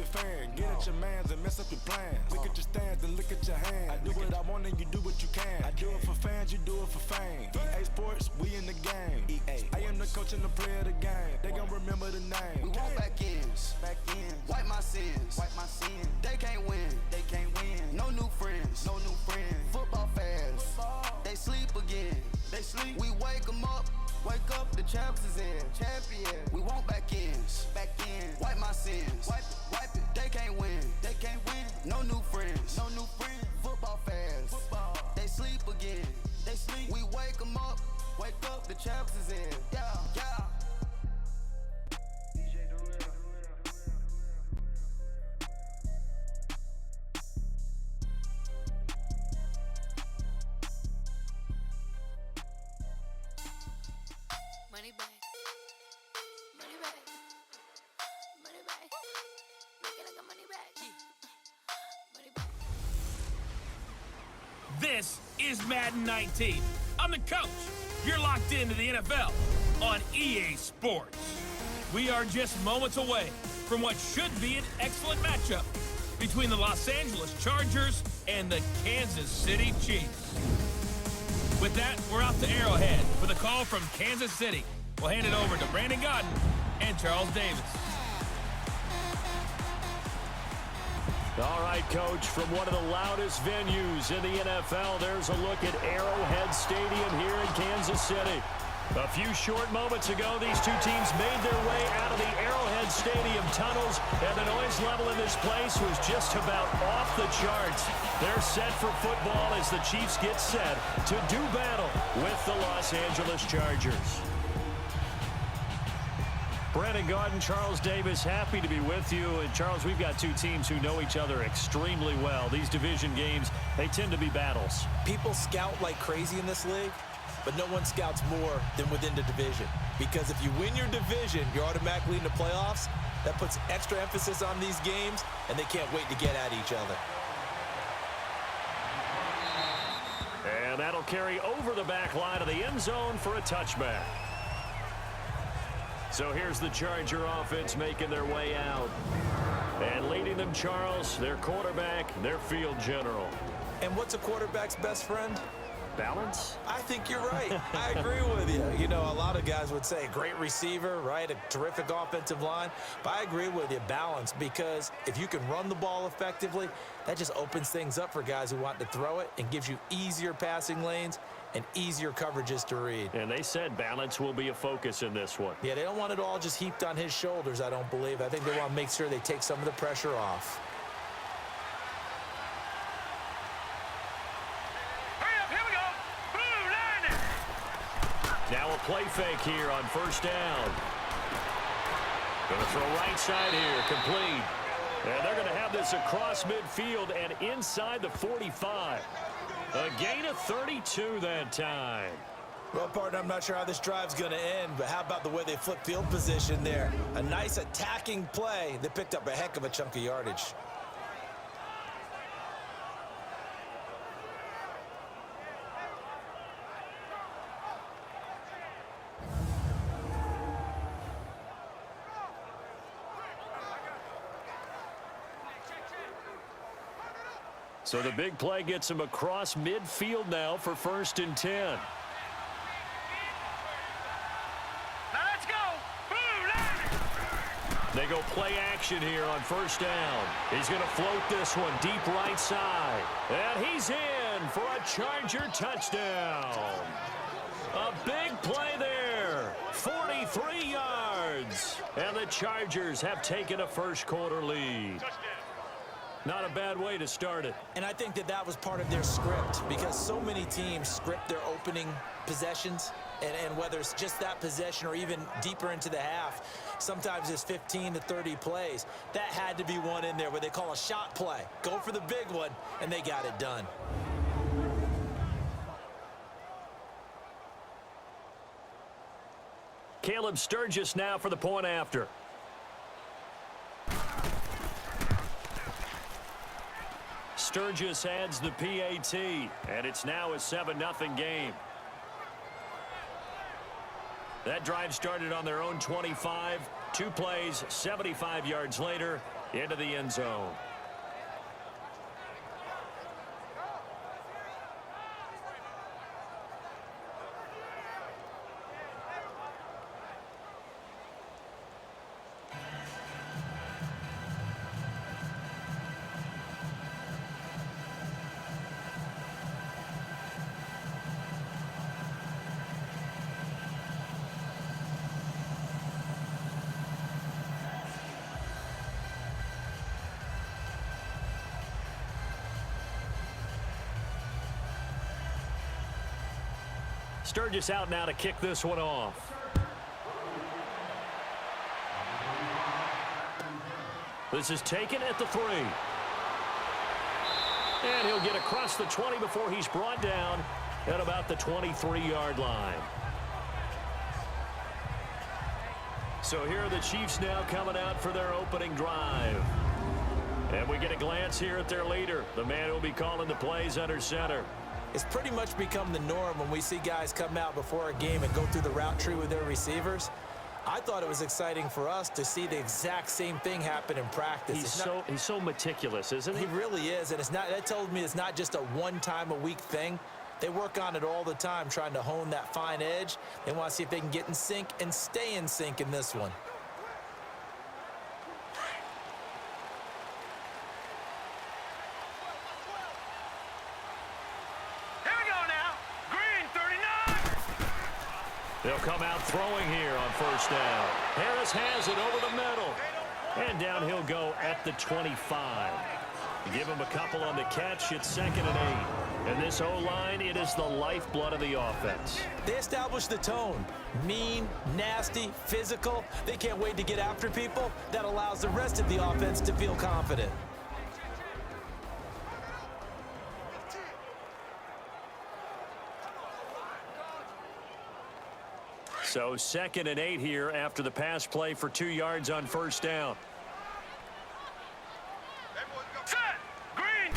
a fan. Get at your mans and mess up your plans. Look at your stands and look at your hands. I do what I want and you do what you can. I do it for fans, you do it for fame. EA Sports, we in the game. I am the coach and the player of the game. They gon' remember the name. We want back ends. Wipe my sins. They can't win. No new friends. Football fans. They sleep again. We wake them up. Wake up, the champs is in. Champion. We want back ends. Wipe my sins. Wipe it. They can't win. No new friends. Football fans. They sleep again. We wake them up. Wake up, the champs is in. Yeah. Money back. Make it like a money back. Money back. This is Madden 19. I'm the coach. You're locked into the NFL on EA Sports. We are just moments away from what should be an excellent matchup between the Los Angeles Chargers and the Kansas City Chiefs. With that, we're out to Arrowhead for the call from Kansas City. We'll hand it over to Brandon Gaudin and Charles Davis. All right, Coach, from one of the loudest venues in the NFL, there's a look at Arrowhead Stadium here in Kansas City. A few short moments ago, these two teams made their way out of the Arrowhead Stadium tunnels, and the noise level in this place was just about off the charts. They're set for football as the Chiefs get set to do battle with the Los Angeles Chargers. Brandon Gaudin, Charles Davis, happy to be with you. And Charles, we've got two teams who know each other extremely well. These division games, they tend to be battles. People scout like crazy in this league, but no one scouts more than within the division. Because if you win your division, you're automatically in the playoffs. That puts extra emphasis on these games, and they can't wait to get at each other. And that'll carry over the back line of the end zone for a touchback. So here's the Charger offense making their way out. And leading them, Charles, their quarterback, their field general. And what's a quarterback's best friend? Balance? I think you're right. I agree with you. You know, a lot of guys would say great receiver, right? A terrific offensive line. But I agree with you, balance, because if you can run the ball effectively, that just opens things up for guys who want to throw it and gives you easier passing lanes and easier coverages to read. And they said balance will be a focus in this one. Yeah, they don't want it all just heaped on his shoulders, I don't believe. I think they want to make sure they take some of the pressure off. Now a play fake here on first down. Going to throw right side here, complete. And they're going to have this across midfield and inside the 45. A gain of 32 that time. Well, partner, I'm not sure how this drive's going to end, but how about the way they flip field position there? A nice attacking play. They picked up a heck of a chunk of yardage. So the big play gets him across midfield now for 1st and 10. Now let's go. They go play action here on first down. He's going to float this one deep right side. And he's in for a Charger touchdown. A big play there. 43 yards. And the Chargers have taken a first quarter lead. Not a bad way to start it. And I think that was part of their script, because so many teams script their opening possessions, and whether it's just that possession or even deeper into the half, sometimes it's 15 to 30 plays. That had to be one in there where they call a shot play. Go for the big one, and they got it done. Caleb Sturgis now for the point after. Sturgis adds the PAT, and it's now a 7-0 game. That drive started on their own 25. 2 plays, 75 yards later, into the end zone. Sturgis out now to kick this one off. This is taken at the 3. And he'll get across the 20 before he's brought down at about the 23-yard line. So here are the Chiefs now coming out for their opening drive. And we get a glance here at their leader, the man who will be calling the plays under center. It's pretty much become the norm when we see guys come out before a game and go through the route tree with their receivers. I thought it was exciting for us to see the exact same thing happen in practice. He's so meticulous, isn't he? He really is, and that told me it's not just a one-time-a-week thing. They work on it all the time, trying to hone that fine edge. They want to see if they can get in sync and stay in sync in this one. They'll come out throwing here on first down. Harris has it over the middle. And down he'll go at the 25. Give him a couple on the catch. It's 2nd and 8. And this O-line, it is the lifeblood of the offense. They establish the tone. Mean, nasty, physical. They can't wait to get after people. That allows the rest of the offense to feel confident. So 2nd and 8 here after the pass play for 2 yards on first down. Set! Green!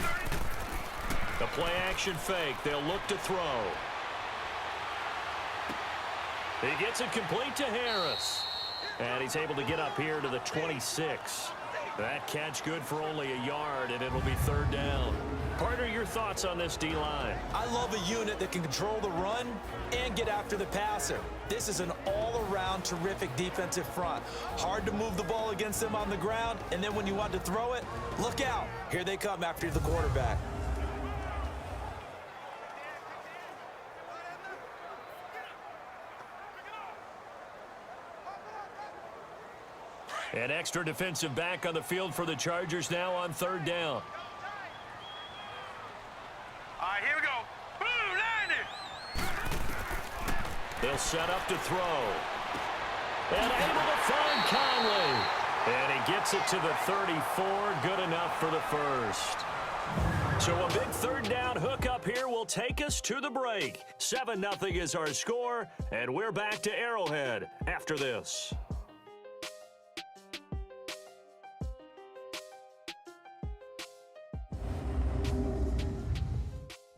The play action fake. They'll look to throw. He gets it complete to Harris. And he's able to get up here to the 26. That catch good for only a yard, and it'll be 3rd down. Partner, your thoughts on this D-line? I love a unit that can control the run and get after the passer. This is an all-around terrific defensive front. Hard to move the ball against them on the ground, and then when you want to throw it, look out. Here they come after the quarterback. An extra defensive back on the field for the Chargers now on 3rd down. All right, here we go. Boom, landed. They'll set up to throw. And able to find Conley. And he gets it to the 34. Good enough for the first. So a big 3rd down hook up here will take us to the break. 7-0 is our score, and we're back to Arrowhead after this.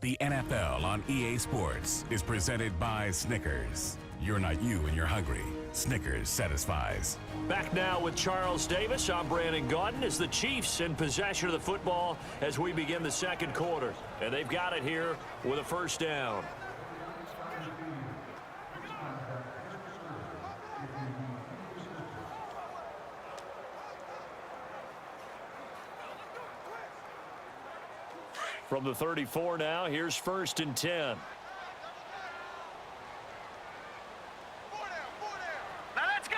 The NFL on EA Sports is presented by Snickers. You're not you when you're hungry. Snickers satisfies. Back now with Charles Davis. I'm Brandon Gaudin as the Chiefs in possession of the football as we begin the 2nd quarter. And they've got it here with a 1st down. From the 34 now, here's 1st and 10. Now let's go.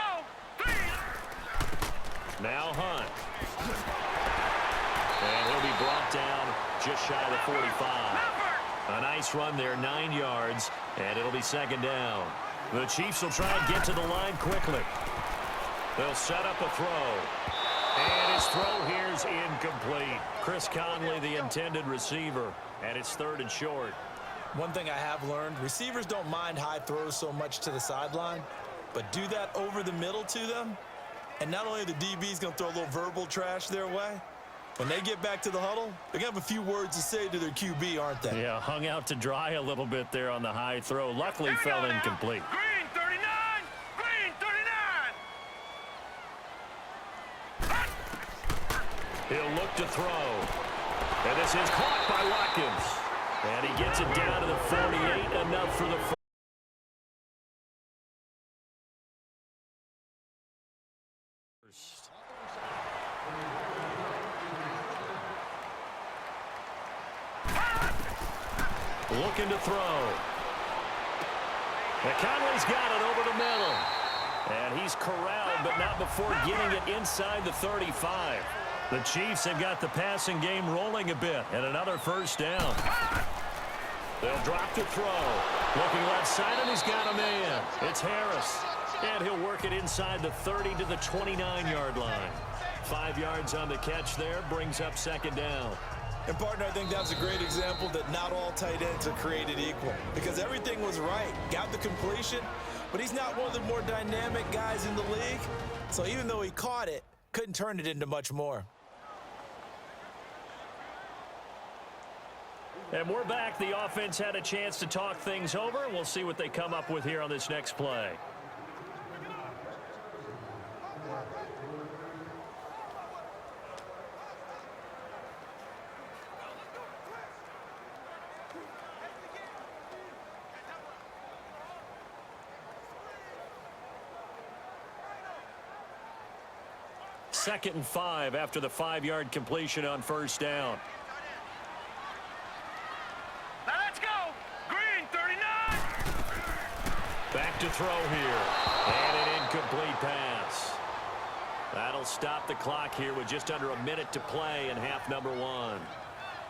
Now Hunt. And he'll be brought down just shy of the 45. A nice run there, 9 yards, and it'll be 2nd down. The Chiefs will try and get to the line quickly. They'll set up a throw. And his throw here's incomplete. Chris Conley, the intended receiver, and it's 3rd and short. One thing I have learned, receivers don't mind high throws so much to the sideline, but do that over the middle to them, and not only are the DBs going to throw a little verbal trash their way, when they get back to the huddle, they're going to have a few words to say to their QB, aren't they? Yeah, hung out to dry a little bit there on the high throw. Luckily fell incomplete. Green 39. Green 39. He'll look to throw. And this is caught by Watkins. And he gets it down to the 48, enough for the first. Looking to throw. And Conley's got it over the middle. And he's corralled, but not before getting it inside the 35. The Chiefs have got the passing game rolling a bit, and another first down. They'll drop to throw. Looking left side, and he's got a man. It's Harris. And he'll work it inside the 30 to the 29-yard line. 5 yards on the catch there, brings up second down. And, partner, I think that's a great example that not all tight ends are created equal, because everything was right. Got the completion, but he's not one of the more dynamic guys in the league. So even though he caught it, couldn't turn it into much more. And we're back. The offense had a chance to talk things over, and we'll see what they come up with here on this next play. Second and 5 after the 5-yard completion on first down. Now let's go. Green, 39. Back to throw here. And an incomplete pass. That'll stop the clock here with just under a minute to play in half number 1.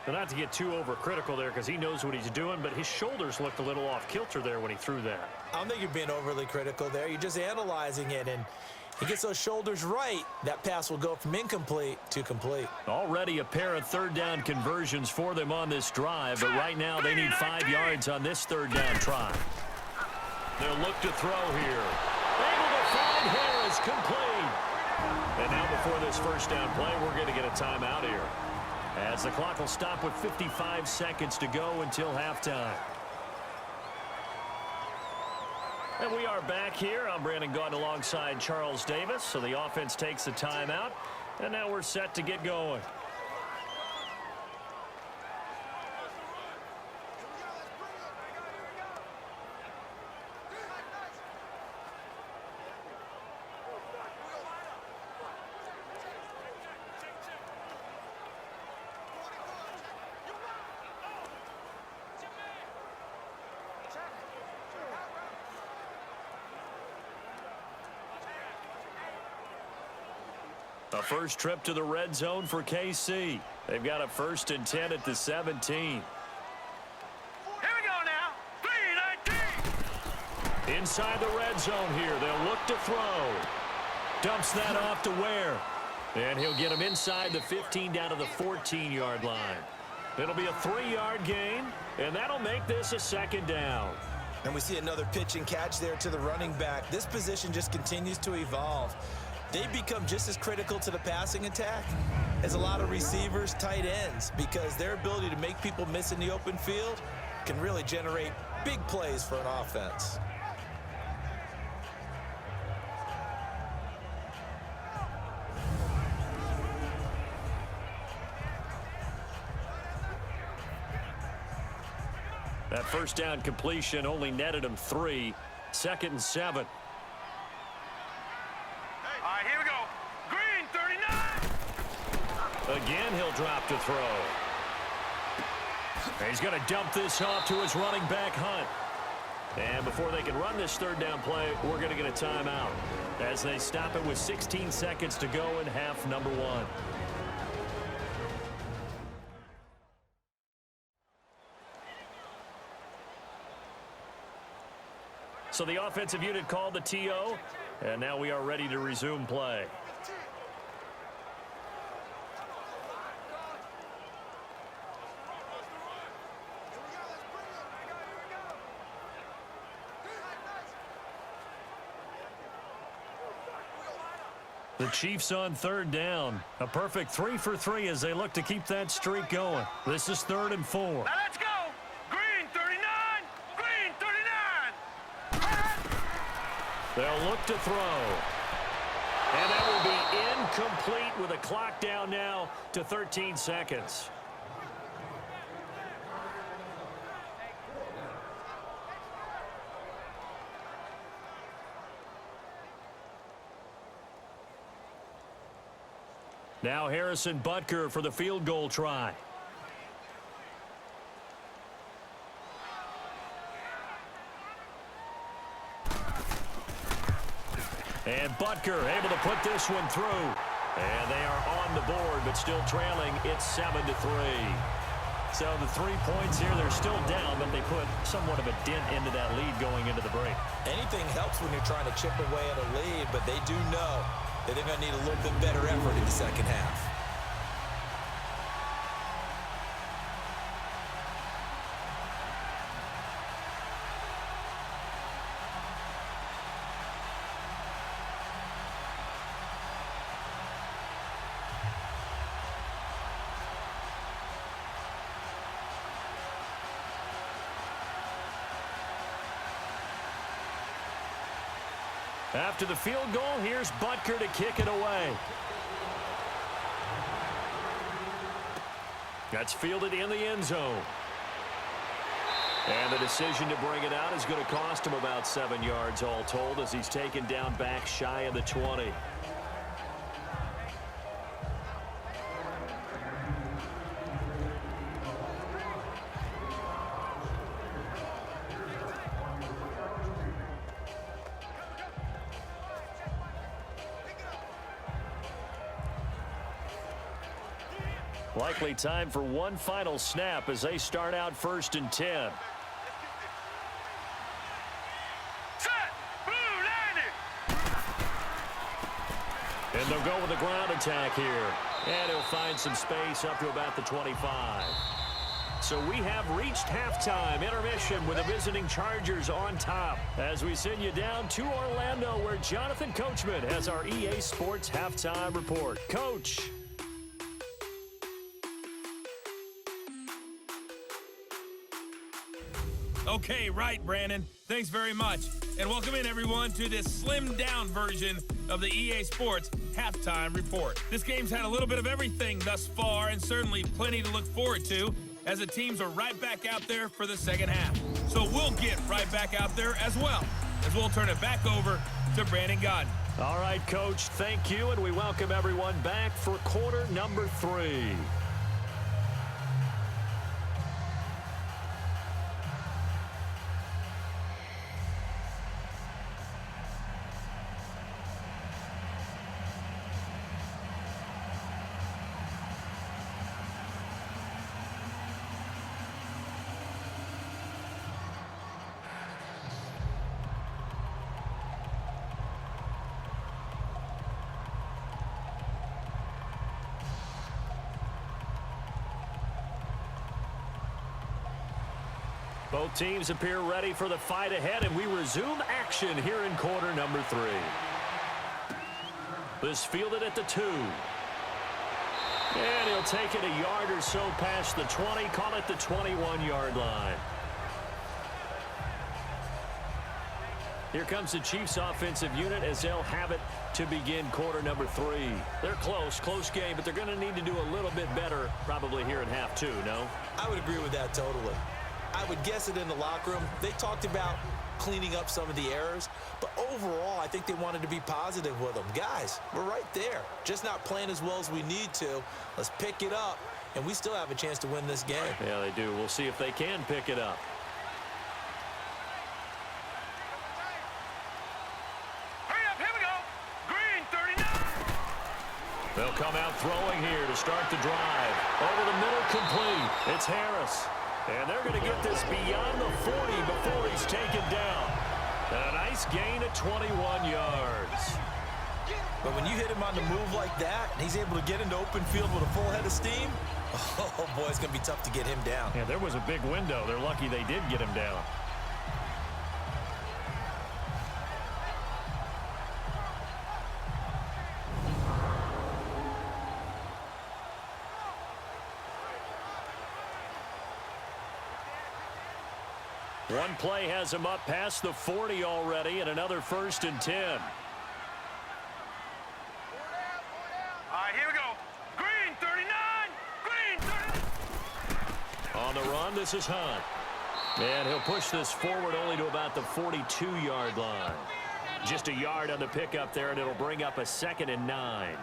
Now, not to get too overcritical there because he knows what he's doing, but his shoulders looked a little off kilter there when he threw that. I don't think you're being overly critical there. You're just analyzing it, and he gets those shoulders right, that pass will go from incomplete to complete. Already a pair of third down conversions for them on this drive, but right now they need 5 yards on this third down try. They'll look to throw here. Able to find Harris, complete. And now before this first down play, we're going to get a timeout here, as the clock will stop with 55 seconds to go until halftime. And we are back here. I'm Brandon Gaudin alongside Charles Davis. So the offense takes a timeout, and now we're set to get going. A first trip to the red zone for KC. They've got a 1st and 10 at the 17. Here we go now. 3-19. Inside the red zone here. They'll look to throw. Dumps that off to Ware. And he'll get him inside the 15 down to the 14-yard line. It'll be a 3-yard gain, and that'll make this a second down. And we see another pitch and catch there to the running back. This position just continues to evolve. They become just as critical to the passing attack as a lot of receivers, tight ends, because their ability to make people miss in the open field can really generate big plays for an offense. That first down completion only netted him 3. 2nd and 7. All right, here we go. Green, 39. Again, he'll drop to throw. He's going to dump this off to his running back, Hunt. And before they can run this third down play, we're going to get a timeout as they stop it with 16 seconds to go in half number 1. So the offensive unit called the TO, and now we are ready to resume play. The Chiefs on third down. A perfect 3 for 3 as they look to keep that streak going. This is 3rd and 4. Now let's go. Green, 39. Green, 39. They'll look to throw. And that will be incomplete with a clock down now to 13 seconds. Now Harrison Butker for the field goal try. And Butker able to put this one through. And they are on the board, but still trailing. It's 7-3. So the 3 points here, they're still down, but they put somewhat of a dent into that lead going into the break. Anything helps when you're trying to chip away at a lead, but they do know that they're going to need a little bit better effort in the second half. After the field goal, here's Butker to kick it away. That's fielded in the end zone. And the decision to bring it out is going to cost him about 7 yards all told as he's taken down back shy of the 20. Likely time for one final snap as they start out 1st and 10. And they'll go with a ground attack here. And he'll find some space up to about the 25. So we have reached halftime intermission with the visiting Chargers on top as we send you down to Orlando where Jonathan Coachman has our EA Sports halftime report. Coach. Okay, right, Brandon. Thanks very much. And welcome in, everyone, to this slimmed-down version of the EA Sports Halftime Report. This game's had a little bit of everything thus far, and certainly plenty to look forward to, as the teams are right back out there for the second half. So we'll get right back out there as well, as we'll turn it back over to Brandon Gaudin. All right, Coach, thank you, and we welcome everyone back for quarter number 3. Both teams appear ready for the fight ahead, and we resume action here in quarter number 3. This fielded at the 2. And he'll take it a yard or so past the 20, call it the 21-yard line. Here comes the Chiefs offensive unit as they'll have it to begin quarter number 3. They're close game, but they're going to need to do a little bit better probably here in half 2, no? I would agree with that totally. I would guess it in the locker room. They talked about cleaning up some of the errors, but overall, I think they wanted to be positive with them. Guys, we're right there. Just not playing as well as we need to. Let's pick it up, and we still have a chance to win this game. Yeah, they do. We'll see if they can pick it up. Hurry up, here we go. Green 39. They'll come out throwing here to start the drive. Over the middle, complete. It's Harris. And they're going to get this beyond the 40 before he's taken down. A nice gain of 21 yards. But when you hit him on the move like that, and he's able to get into open field with a full head of steam, oh, boy, it's going to be tough to get him down. Yeah, there was a big window. They're lucky they did get him down. One play has him up past the 40 already, and another 1st and 10. On the run, this is Hunt. And he'll push this forward only to about the 42-yard line. Just a yard on the pickup there, and it'll bring up a 2nd and 9.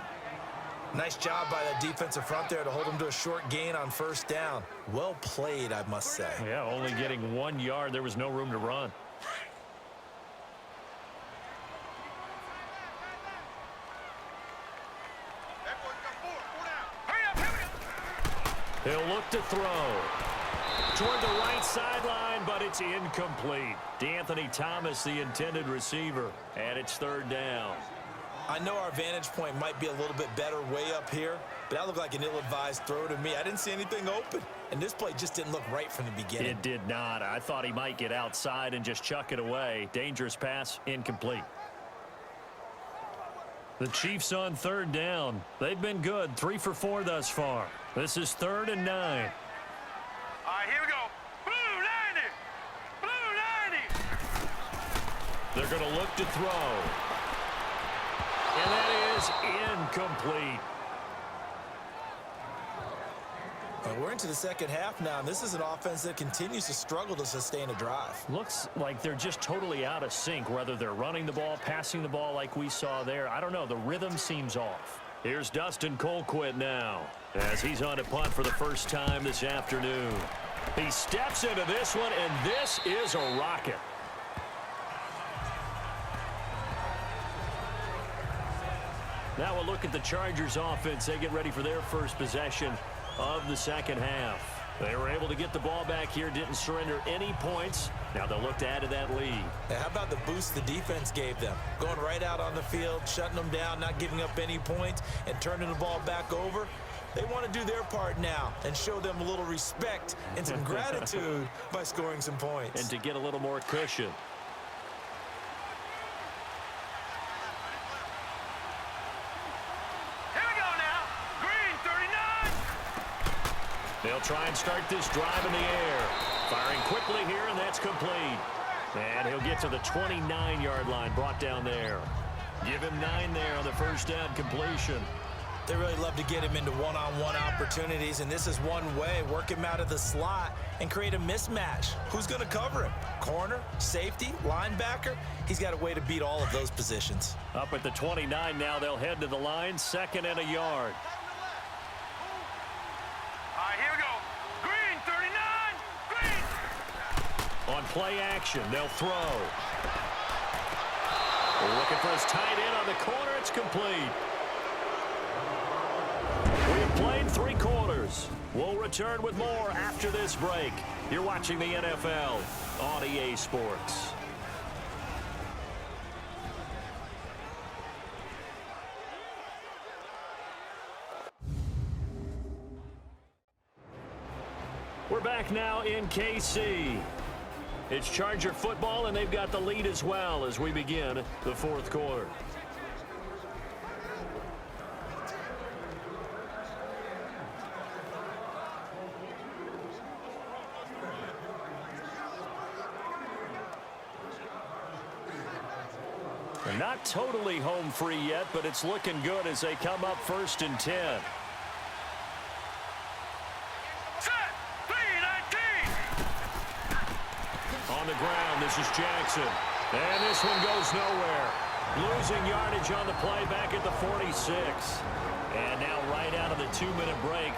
Nice job by that defensive front there to hold him to a short gain on first down. Well played, I must say. Yeah, only getting 1 yard. There was no room to run. He'll look to throw. Toward the right sideline, but it's incomplete. DeAnthony Thomas, the intended receiver, and it's 3rd down. I know our vantage point might be a little bit better way up here, but that looked like an ill-advised throw to me. I didn't see anything open, and this play just didn't look right from the beginning. It did not. I thought he might get outside and just chuck it away. Dangerous pass, incomplete. The Chiefs on 3rd down. They've been good, 3 for 4 thus far. This is 3rd and 9. All right, here we go. Blue 90. Blue 90. They're going to look to throw. And that is incomplete. And we're into the second half now, and this is an offense that continues to struggle to sustain a drive. Looks like they're just totally out of sync, whether they're running the ball, passing the ball like we saw there. I don't know. The rhythm seems off. Here's Dustin Colquitt now as he's on to punt for the first time this afternoon. He steps into this one, and this is a rocket. Now we'll look at the Chargers offense. They get ready for their first possession of the second half. They were able to get the ball back here, didn't surrender any points. Now they'll look to add to that lead. How about the boost the defense gave them? Going right out on the field, shutting them down, not giving up any points, and turning the ball back over. They want to do their part now and show them a little respect and some gratitude by scoring some points. And to get a little more cushion. They'll try and start this drive in the air. Firing quickly here, and that's complete. And he'll get to the 29-yard line, brought down there. Give him 9 there on the first down completion. They really love to get him into one-on-one opportunities, and this is one way. Work him out of the slot and create a mismatch. Who's going to cover him? Corner, safety, linebacker? He's got a way to beat all of those positions. Up at the 29 now, they'll head to the line, 2nd and a yard. Here we go. Green 39. Green. On play action, they'll throw. Looking for his tight end on the corner. It's complete. We have played 3 quarters. We'll return with more after this break. You're watching the NFL on EA Sports. We're back now in KC. It's Charger football, and they've got the lead as well as we begin the 4th quarter. They're not totally home free yet, but it's looking good as they come up 1st and 10. On the ground, this is Jackson. And this one goes nowhere. Losing yardage on the play back at the 46. And now right out of the 2-minute break,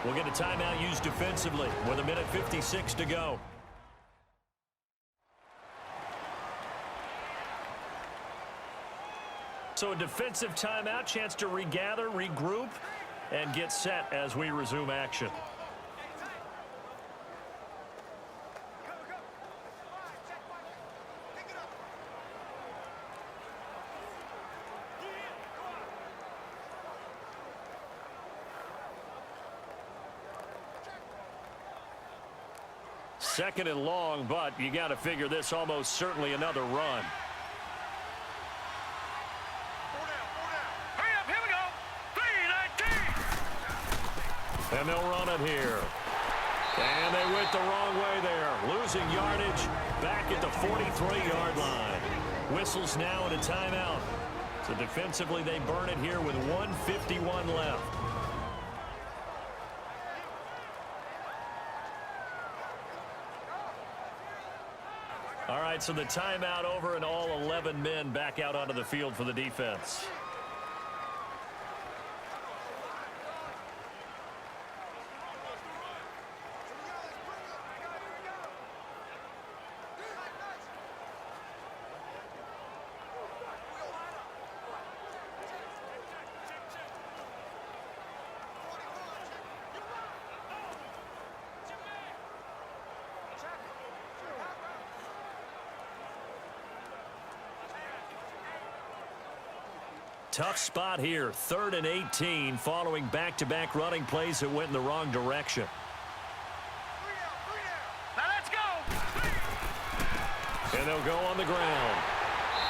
we'll get a timeout used defensively with 1:56 to go. So a defensive timeout, chance to regather, regroup, and get set as we resume action. Second and long, but you got to figure this almost certainly another run. Hurry up, here we go. 3-19. And they'll run it here. And they went the wrong way there. Losing yardage back at the 43-yard line. Whistles now and a timeout. So defensively, they burn it here with 1:51 left. right, so the timeout over and all 11 men back out onto the field for the defense. Tough spot here, 3rd and 18, following back-to-back running plays that went in the wrong direction. Now let's go. And they'll go on the ground.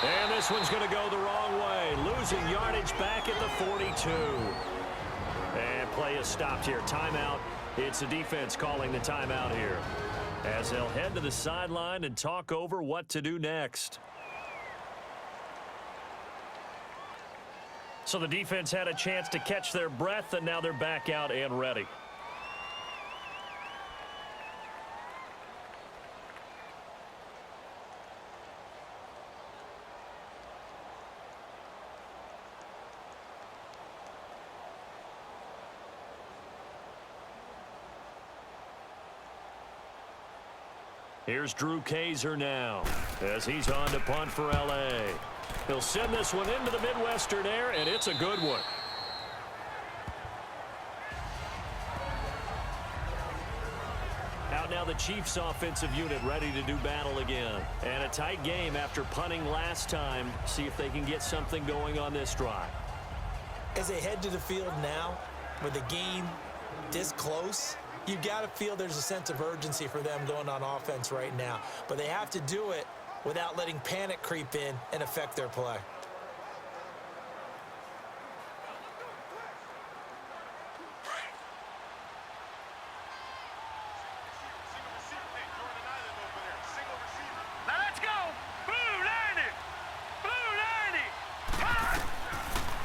And this one's going to go the wrong way, losing yardage back at the 42. And play is stopped here. Timeout. It's the defense calling the timeout here, as they'll head to the sideline and talk over what to do next. So the defense had a chance to catch their breath, and now they're back out and ready. Here's Drew Kaiser now, as he's on to punt for L.A. He'll send this one into the Midwestern air, and it's a good one. Out now the Chiefs offensive unit ready to do battle again. And a tight game after punting last time. See if they can get something going on this drive. As they head to the field now, with the game this close, you've got to feel there's a sense of urgency for them going on offense right now. But they have to do it without letting panic creep in and affect their play. Now let's go. Blue Landy. Blue Landy.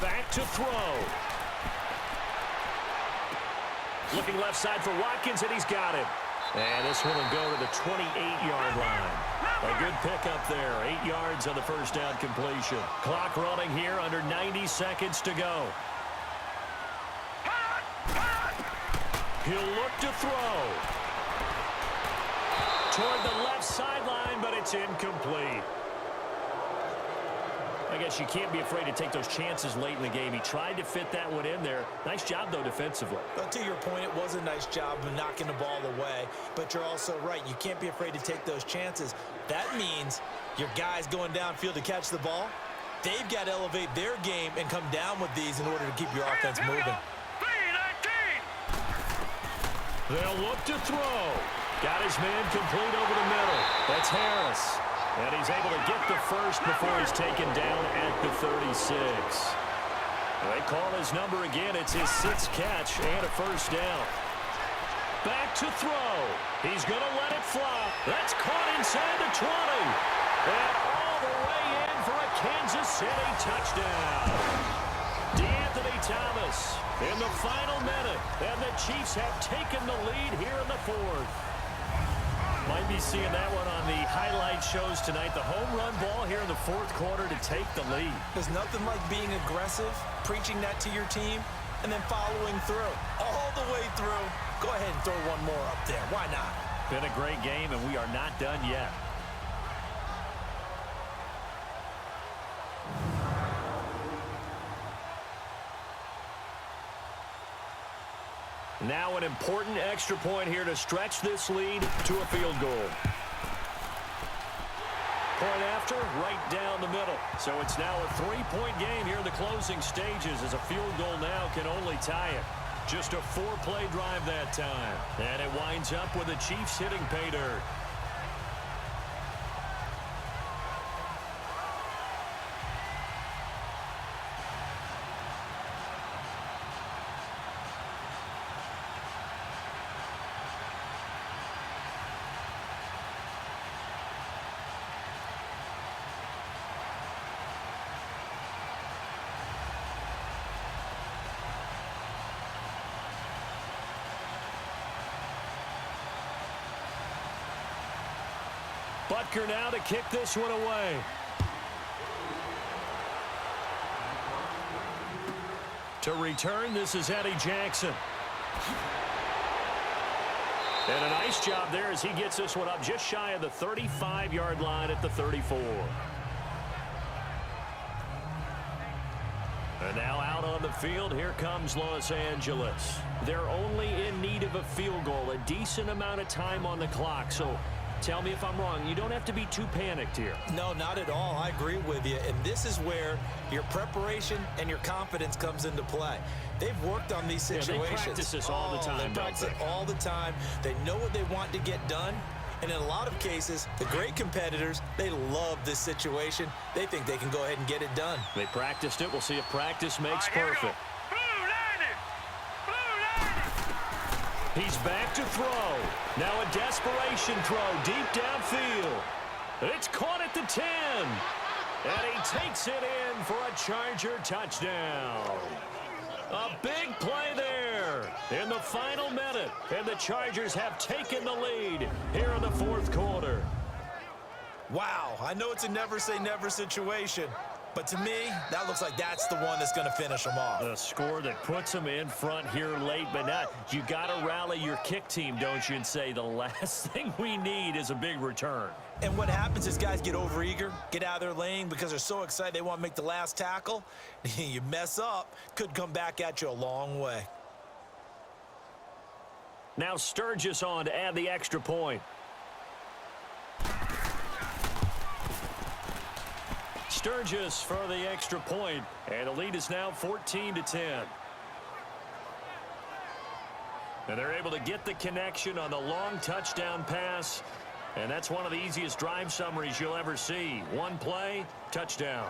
Back to throw. Looking left side for Watkins, and he's got it. And this one will go to the 28-yard line. A good pickup there. 8 yards on the first down completion. Clock running here, under 90 seconds to go. He'll look to throw. Toward the left sideline, but it's incomplete. I guess you can't be afraid to take those chances late in the game. He tried to fit that one in there. Nice job, though, defensively. But to your point, it was a nice job of knocking the ball away. But you're also right. You can't be afraid to take those chances. That means your guys going downfield to catch the ball, they've got to elevate their game and come down with these in order to keep your offense moving. 3-19. They'll look to throw. Got his man complete over the middle. That's Harris. And he's able to get the first before he's taken down at the 36. They call his number again. It's his 6th catch and a first down. Back to throw. He's going to let it fly. That's caught inside the 20. And all the way in for a Kansas City touchdown. DeAnthony Thomas in the final minute. And the Chiefs have taken the lead here in the 4th. Might be seeing that one on the highlight shows tonight. The home run ball here in the 4th quarter to take the lead. There's nothing like being aggressive, preaching that to your team, and then following through. All the way through. Go ahead and throw one more up there. Why not? Been a great game, and we are not done yet. Now an important extra point here to stretch this lead to a field goal. Point after, right down the middle. So it's now a 3-point game here in the closing stages, as a field goal now can only tie it. Just a 4-play drive that time. And it winds up with the Chiefs hitting pay dirt. Butker now to kick this one away. To return, this is Eddie Jackson. And a nice job there as he gets this one up just shy of the 35-yard line at the 34. And now out on the field, here comes Los Angeles. They're only in need of a field goal, a decent amount of time on the clock. So tell me if I'm wrong. You don't have to be too panicked here. No, not at all. I agree with you. And this is where your preparation and your confidence comes into play. They've worked on these situations. They practice this all the time. They practice it all the time. They know what they want to get done. And in a lot of cases, the great competitors, they love this situation. They think they can go ahead and get it done. They practiced it. We'll see if practice makes perfect. He's back to throw. Now a desperation throw deep downfield. It's caught at the 10. And he takes it in for a Charger touchdown. A big play there in the final minute. And the Chargers have taken the lead here in the fourth quarter. Wow, I know it's a never-say-never situation. But to me, that looks like that's the one that's going to finish them off. The score that puts them in front here late, but not. You got to rally your kick team, don't you, and say the last thing we need is a big return. And what happens is guys get overeager, get out of their lane because they're so excited they want to make the last tackle. You mess up, could come back at you a long way. Now Sturgis on to add the extra point. Sturgis for the extra point, and the lead is now 14-10. And they're able to get the connection on the long touchdown pass, and that's one of the easiest drive summaries you'll ever see. One play, touchdown.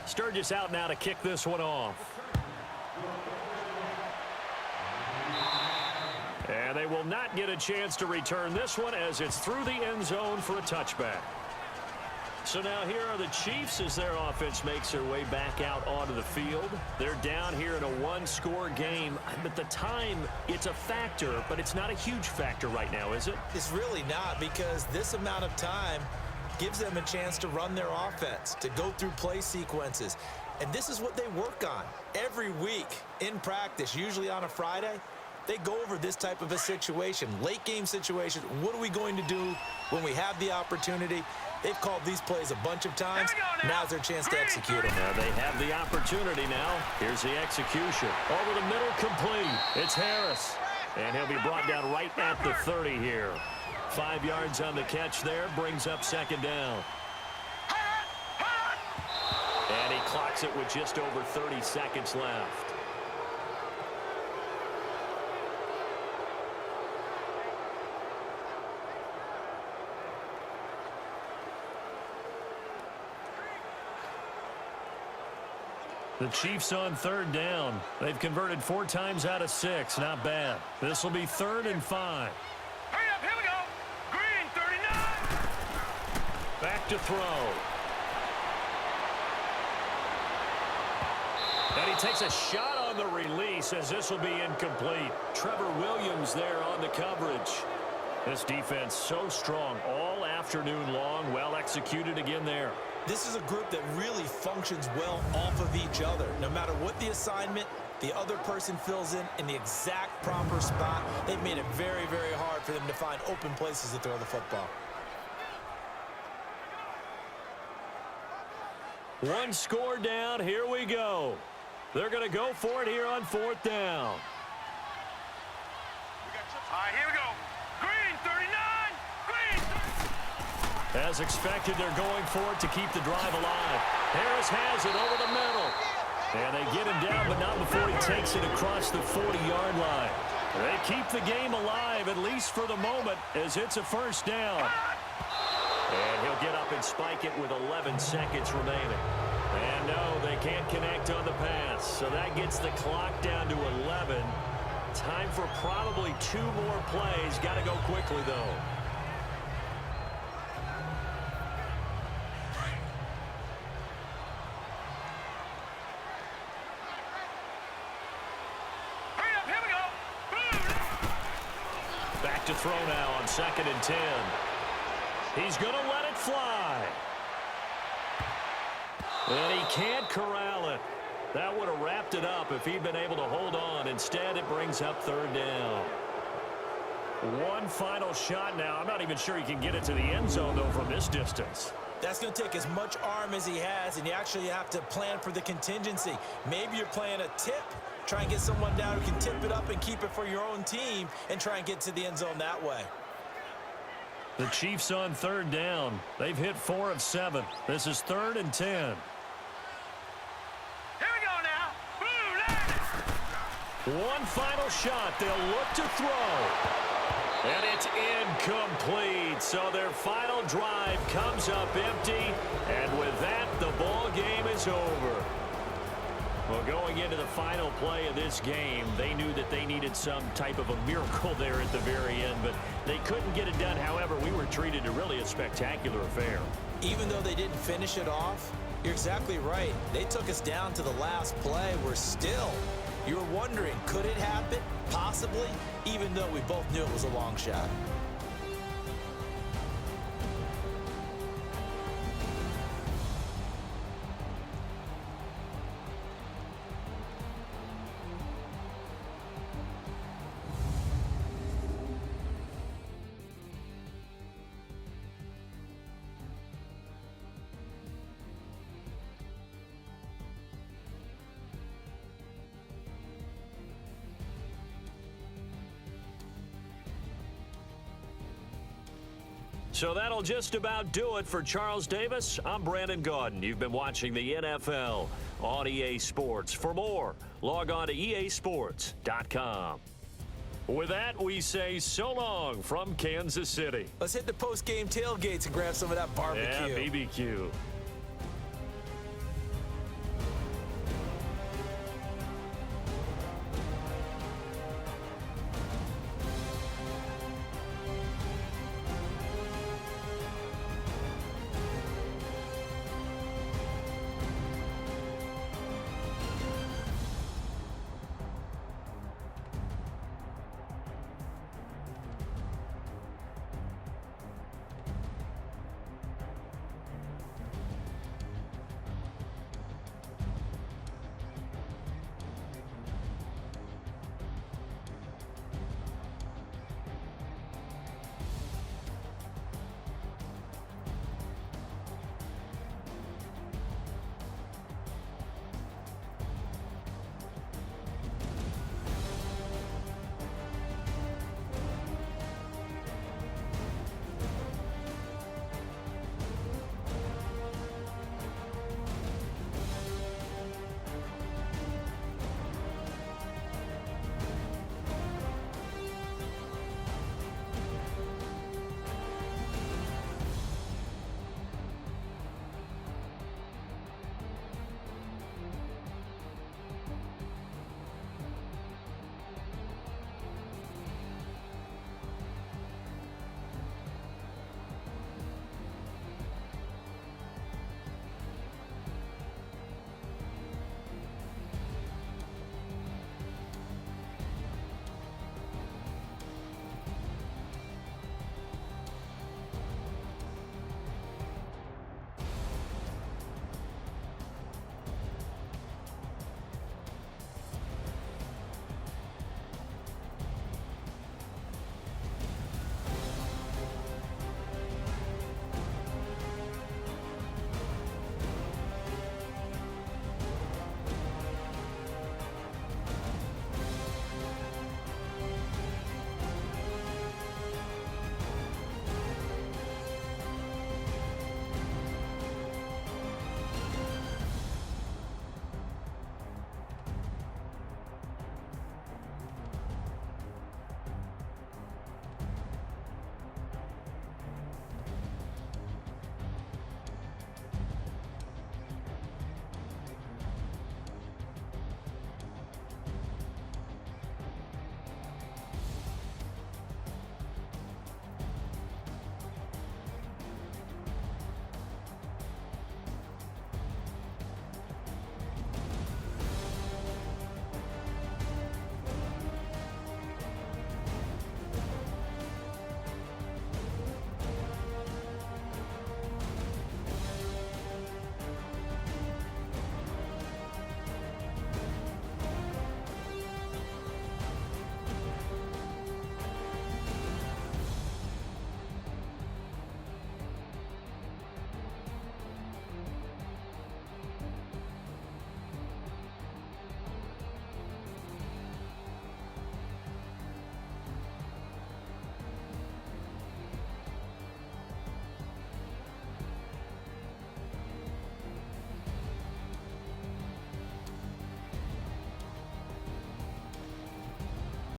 Sturgis out now to kick this one off. And they will not get a chance to return this one as it's through the end zone for a touchback. So now here are the Chiefs as their offense makes their way back out onto the field. They're down here in a one-score game. But the time, it's a factor, but it's not a huge factor right now, is it? It's really not, because this amount of time gives them a chance to run their offense, to go through play sequences. And this is what they work on every week in practice, usually on a Friday. They go over this type of a situation, late game situation. What are we going to do when we have the opportunity? They've called these plays a bunch of times. Now's their chance to execute them. Now they have the opportunity now. Here's the execution. Over the middle, complete. It's Harris. And he'll be brought down right at the 30 here. 5 yards on the catch there, brings up second down. And he clocks it with just over 30 seconds left. The Chiefs on third down. They've converted 4 times out of 6. Not bad. This will be 3rd and 5. Hurry up, here we go. Green 39. Back to throw. And he takes a shot on the release as this will be incomplete. Trevor Williams there on the coverage. This defense so strong all afternoon long. Well executed again there. This is a group that really functions well off of each other. No matter what the assignment, the other person fills in the exact proper spot. They've made it very, very hard for them to find open places to throw the football. One score down. Here we go. They're going to go for it here on 4th down. All right, here we go. Green 39. Green 39. As expected, they're going for it to keep the drive alive. Harris has it over the middle. And they get him down, but not before he takes it across the 40-yard line. They keep the game alive, at least for the moment, as it's a first down. And he'll get up and spike it with 11 seconds remaining. And no, they can't connect on the pass. So that gets the clock down to 11. Time for probably 2 more plays. Got to go quickly, though. Hurry up, here we go. Boom. Back to throw now on 2nd and 10. He's going to let it fly. And he can't corral it. That would have wrapped it up if he'd been able to hold on. Instead, it brings up 3rd down. One final shot now. I'm not even sure he can get it to the end zone, though, from this distance. That's going to take as much arm as he has, and you actually have to plan for the contingency. Maybe you're playing a tip. Try and get someone down who can tip it up and keep it for your own team and try and get to the end zone that way. The Chiefs on 3rd down. They've hit 4 of 7. This is 3rd and 10. Here we go now. Boom. One final shot. They'll look to throw. And it's incomplete. So their final drive comes up empty. And with that, the ball game is over. Well, going into the final play of this game, they knew that they needed some type of a miracle there at the very end, but they couldn't get it done. However, we were treated to really a spectacular affair. Even though they didn't finish it off, you're exactly right. They took us down to the last play. We're still, you were wondering, could it happen? Possibly, even though we both knew it was a long shot. So that'll just about do it for Charles Davis. I'm Brandon Gaudin. You've been watching the NFL on EA Sports. For more, log on to easports.com. With that, we say so long from Kansas City. Let's hit the post-game tailgates and grab some of that barbecue. Yeah, BBQ.